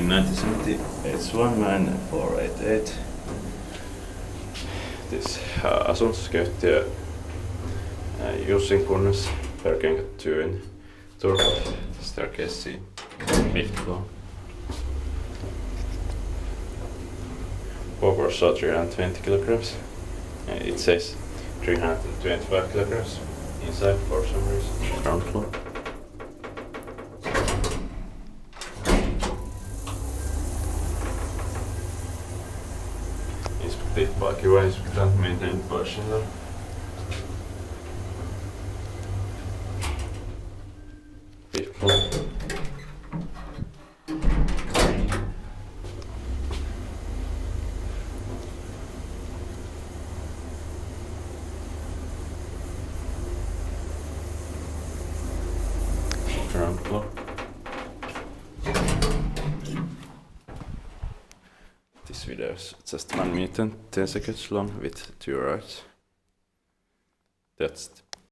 In 1970, it's one man 488. This asuntoskäyttäjä Jussin kunnes Bergeninkatu in Turku. Staircase C, 5th floor. Overall saw 320 kilograms. It says 325 kilograms inside for some reason. Ground floor. Inspektiivpaikki inspektant maintained version though. Fifth floor. Ground floor. This video is just 1 minute and 10 seconds long with 2 rides. That's